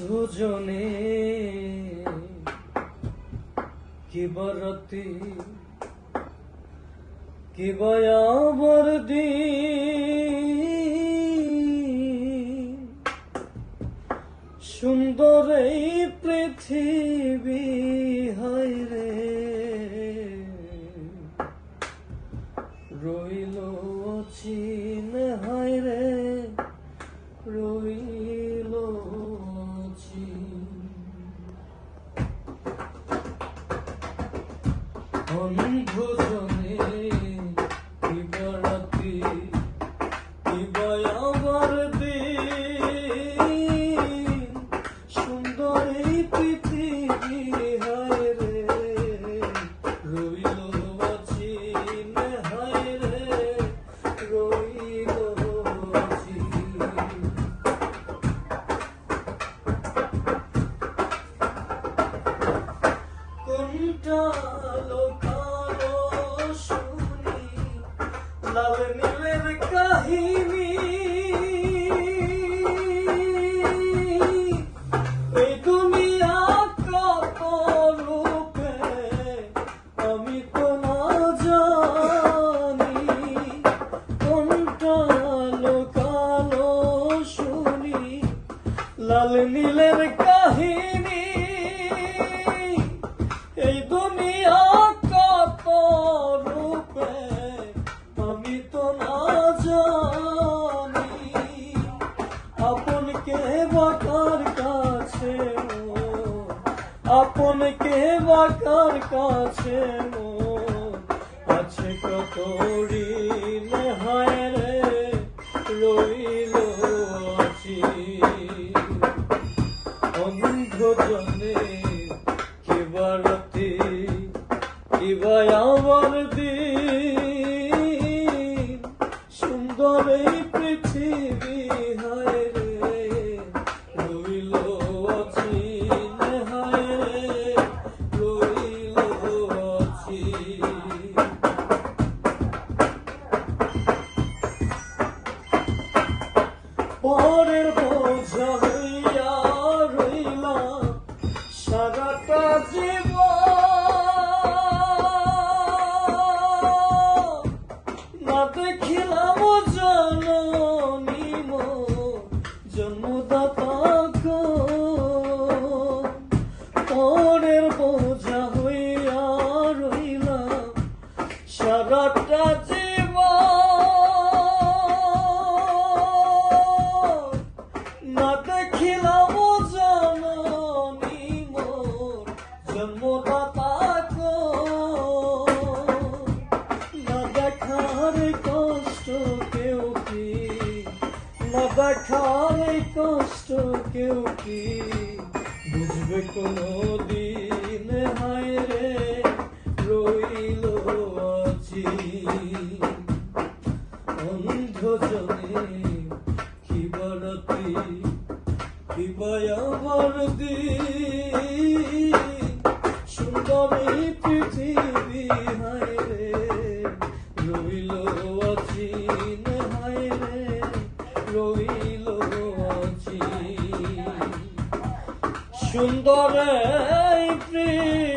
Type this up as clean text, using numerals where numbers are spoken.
দুজনে কিবা রাতি কিবা আবার দিন, সুন্দর এই পৃথিবী হায় রে, রইল অচিন হায় রে, রইল অচিন। দুজনে কিবা রাতি কিবা আবার দিন, সুন্দর এই পৃথিবী হায় রে, রইল অচিন হায় রে, রইল অচিন। কোনটা লোকালো শুনি লাল নীলের কাহিনী, এই দুনিয়া কত রূপে আমি তো না জানি। কোনটা লোকালো শুনি লাল নীলের কাহিনী, এই দুনিয়া কত রূপে আমি তো না জানি। আপন কে বাকার কাছে, আপন কে বাকার কাছে আছে কত ঋণ হায় রে, রইল অচিন। অন্ধজনে কিবা রাতি কিবা আবার দিন, সুন্দর এই পৃথিবী হায় রে, রইল অচিন হায় রে, রইল অচিন। পরের বোঝা হইয়া রইলাম সারাটা জীবন, না দেখিলাম জননী জন্মদাতা। পরের বোঝা হইয়া রইলাম সারাটা জীবন, না দেখিলাম জননী জন্মদাতা। না দেখার কষ্ট কেউ কি, না দেখার কষ্ট কেউ কি বুঝবে কোনো দিন হায় রে, রইল অচিন। অন্ধজনে কিবা রাতি কিবা আবার দিন, সুন্দর এই পৃথিবী হায় রে, রইল অচিন হায় রে, রইল অচিন। সুন্দর এই পৃথিবী